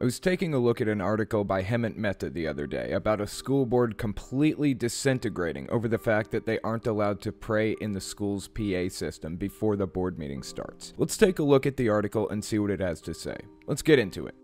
I was taking a look at an article by Hemant Mehta the other day about a school board completely disintegrating over the fact that they aren't allowed to pray in the school's PA system before the board meeting starts. Let's take a look at the article and see what it has to say. Let's get into it.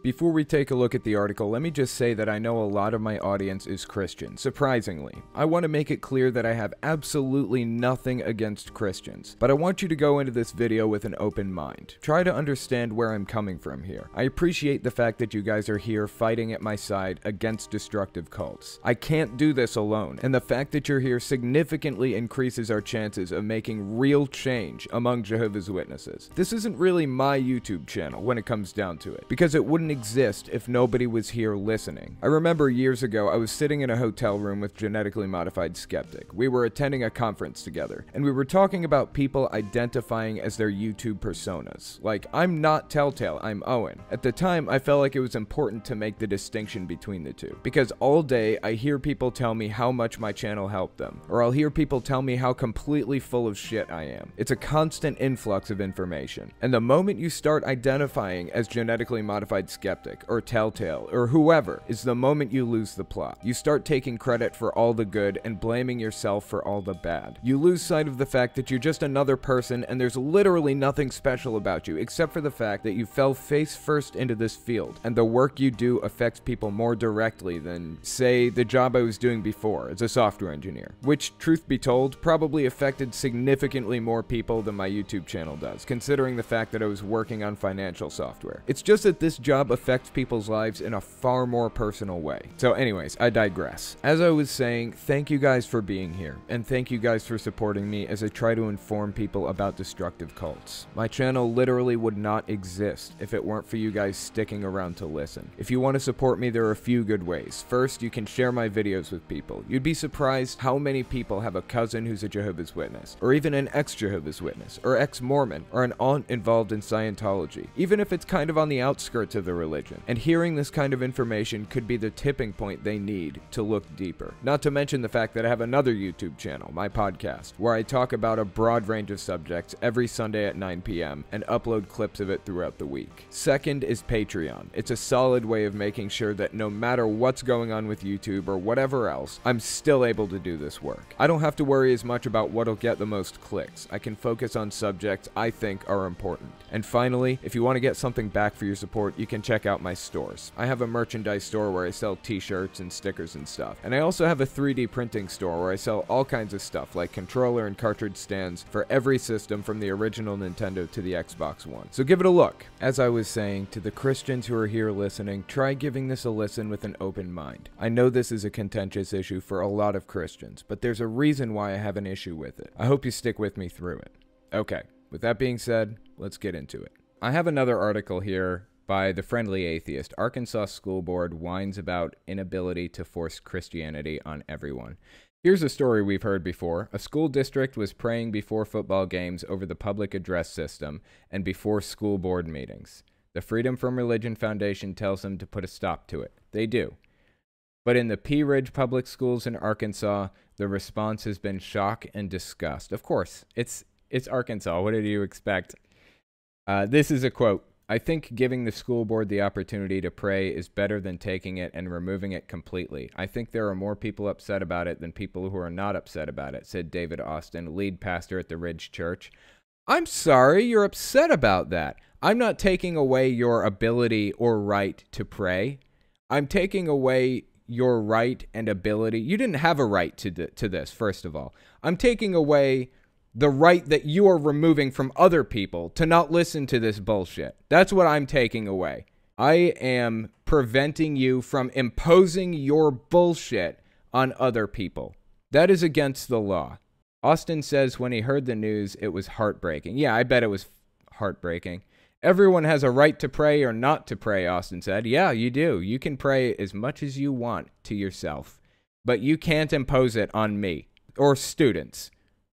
Before we take a look at the article, let me just say that I know a lot of my audience is Christian, surprisingly. I want to make it clear that I have absolutely nothing against Christians, but I want you to go into this video with an open mind. Try to understand where I'm coming from here. I appreciate the fact that you guys are here fighting at my side against destructive cults. I can't do this alone, and the fact that you're here significantly increases our chances of making real change among Jehovah's Witnesses. This isn't really my YouTube channel when it comes down to it, because it wouldn't exist if nobody was here listening. I remember years ago I was sitting in a hotel room with Genetically Modified Skeptic. We were attending a conference together, and we were talking about people identifying as their YouTube personas. Like, I'm not Telltale, I'm Owen. At the time, I felt like it was important to make the distinction between the two, because all day I hear people tell me how much my channel helped them, or I'll hear people tell me how completely full of shit I am. It's a constant influx of information, and the moment you start identifying as Genetically Modified Skeptic or Telltale or whoever is the moment you lose the plot. You start taking credit for all the good and blaming yourself for all the bad. You lose sight of the fact that you're just another person and there's literally nothing special about you except for the fact that you fell face first into this field and the work you do affects people more directly than, say, the job I was doing before as a software engineer, which, truth be told, probably affected significantly more people than my YouTube channel does, considering the fact that I was working on financial software. It's just that this job affects people's lives in a far more personal way. So anyways, I digress. As I was saying, thank you guys for being here, and thank you guys for supporting me as I try to inform people about destructive cults. My channel literally would not exist if it weren't for you guys sticking around to listen. If you want to support me, there are a few good ways. First, you can share my videos with people. You'd be surprised how many people have a cousin who's a Jehovah's Witness, or even an ex-Jehovah's Witness, or ex-Mormon, or an aunt involved in Scientology, even if it's kind of on the outskirts of the religion. And hearing this kind of information could be the tipping point they need to look deeper. Not to mention the fact that I have another YouTube channel, my podcast, where I talk about a broad range of subjects every Sunday at 9 p.m. and upload clips of it throughout the week. Second is Patreon. It's a solid way of making sure that no matter what's going on with YouTube or whatever else, I'm still able to do this work. I don't have to worry as much about what'll get the most clicks. I can focus on subjects I think are important. And finally, if you want to get something back for your support, you can check out my stores. I have a merchandise store where I sell t-shirts and stickers and stuff. And I also have a 3D printing store where I sell all kinds of stuff like controller and cartridge stands for every system from the original Nintendo to the Xbox One. So give it a look. As I was saying, to the Christians who are here listening, try giving this a listen with an open mind. I know this is a contentious issue for a lot of Christians, but there's a reason why I have an issue with it. I hope you stick with me through it. Okay, with that being said, let's get into it. I have another article here by The Friendly Atheist. Arkansas School Board whines about inability to force Christianity on everyone. Here's a story we've heard before. A school district was praying before football games over the public address system and before school board meetings. The Freedom from Religion Foundation tells them to put a stop to it. They do. But in the Pea Ridge Public Schools in Arkansas, the response has been shock and disgust. Of course, it's Arkansas. What did you expect? This is a quote. I think giving the school board the opportunity to pray is better than taking it and removing it completely. I think there are more people upset about it than people who are not upset about it, said David Austin, lead pastor at the Ridge Church. I'm sorry you're upset about that. I'm not taking away your ability or right to pray. I'm taking away your right and ability. You didn't have a right to this, first of all. I'm taking away the right that you are removing from other people to not listen to this bullshit. That's what I'm taking away. I am preventing you from imposing your bullshit on other people. That is against the law. Austin says when he heard the news, it was heartbreaking. Yeah, I bet it was heartbreaking. Everyone has a right to pray or not to pray, Austin said. Yeah, you do. You can pray as much as you want to yourself, but you can't impose it on me or students.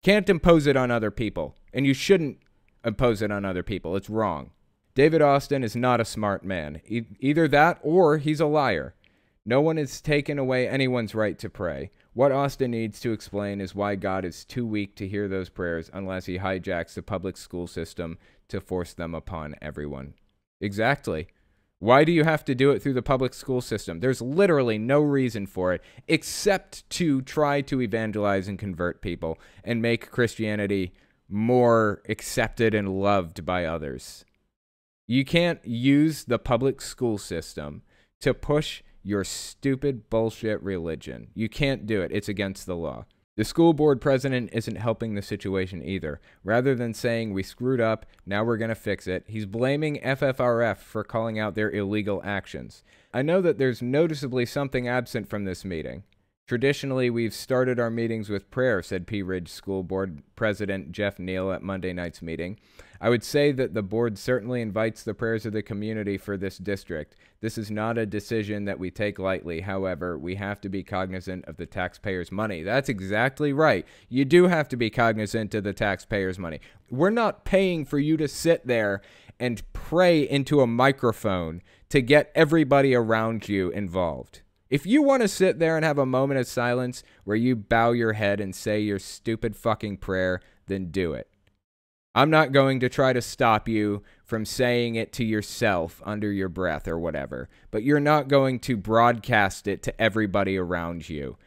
Can't impose it on other people, and you shouldn't impose it on other people. It's wrong. David Austin is not a smart man. Either that or he's a liar. No one has taken away anyone's right to pray. What Austin needs to explain is why God is too weak to hear those prayers unless he hijacks the public school system to force them upon everyone. Exactly. Why do you have to do it through the public school system? There's literally no reason for it except to try to evangelize and convert people and make Christianity more accepted and loved by others. You can't use the public school system to push your stupid bullshit religion. You can't do it. It's against the law. The school board president isn't helping the situation either. Rather than saying we screwed up, now we're going to fix it, he's blaming FFRF for calling out their illegal actions. I know that there's noticeably something absent from this meeting. Traditionally, we've started our meetings with prayer, said Pea Ridge School Board President Jeff Neal at Monday night's meeting. I would say that the board certainly invites the prayers of the community for this district. This is not a decision that we take lightly. However, we have to be cognizant of the taxpayers' money. That's exactly right. You do have to be cognizant of the taxpayers' money. We're not paying for you to sit there and pray into a microphone to get everybody around you involved. If you want to sit there and have a moment of silence where you bow your head and say your stupid fucking prayer, then do it. I'm not going to try to stop you from saying it to yourself under your breath or whatever, but you're not going to broadcast it to everybody around you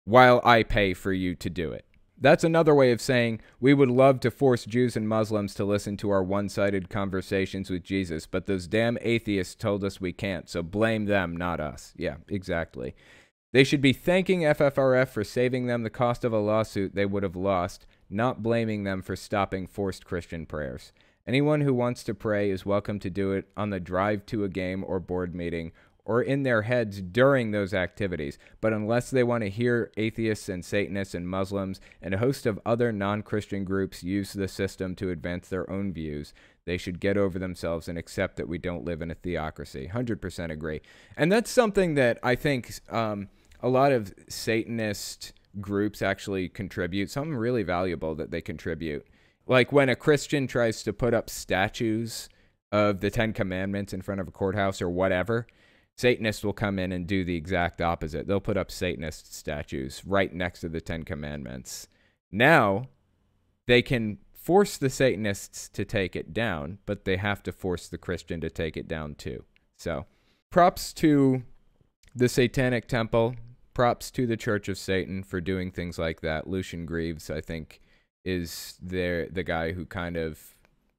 while I pay for you to do it. That's another way of saying we would love to force Jews and Muslims to listen to our one-sided conversations with Jesus, but those damn atheists told us we can't, so blame them, not us. Yeah, exactly. They should be thanking FFRF for saving them the cost of a lawsuit they would have lost, not blaming them for stopping forced Christian prayers. Anyone who wants to pray is welcome to do it on the drive to a game or board meeting, or in their heads during those activities. But unless they want to hear atheists and Satanists and Muslims and a host of other non-Christian groups use the system to advance their own views, they should get over themselves and accept that we don't live in a theocracy. 100% agree. And that's something that I think a lot of Satanist groups actually contribute, something really valuable that they contribute. Like when a Christian tries to put up statues of the Ten Commandments in front of a courthouse or whatever, Satanists will come in and do the exact opposite. They'll put up Satanist statues right next to the Ten Commandments. Now, they can force the Satanists to take it down, but they have to force the Christian to take it down too. So, props to the Satanic Temple. Props to the Church of Satan for doing things like that. Lucian Greaves, I think, is the guy who kind of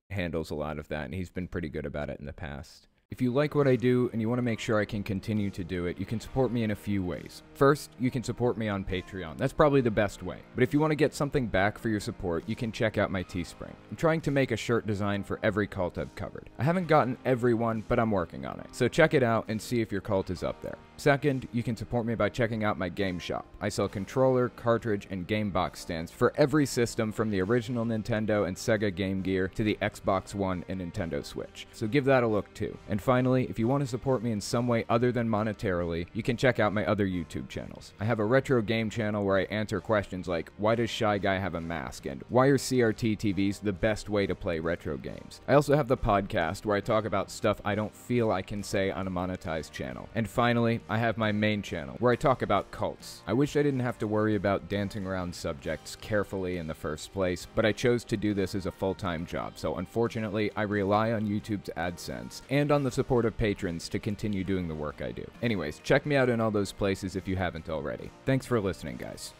handles a lot of that, and he's been pretty good about it in the past. If you like what I do and you want to make sure I can continue to do it, you can support me in a few ways. First, you can support me on Patreon. That's probably the best way. But if you want to get something back for your support, you can check out my Teespring. I'm trying to make a shirt design for every cult I've covered. I haven't gotten every one, but I'm working on it. So check it out and see if your cult is up there. Second, you can support me by checking out my game shop. I sell controller, cartridge, and game box stands for every system from the original Nintendo and Sega Game Gear to the Xbox One and Nintendo Switch. So give that a look too. And finally, if you want to support me in some way other than monetarily, you can check out my other YouTube channels. I have a retro game channel where I answer questions like, why does Shy Guy have a mask? And why are CRT TVs the best way to play retro games? I also have the podcast where I talk about stuff I don't feel I can say on a monetized channel. And finally, I have my main channel where I talk about cults. I wish I didn't have to worry about dancing around subjects carefully in the first place, but I chose to do this as a full-time job, so unfortunately I rely on YouTube's AdSense and on the support of patrons to continue doing the work I do. Anyways, check me out in all those places if you haven't already. Thanks for listening, guys.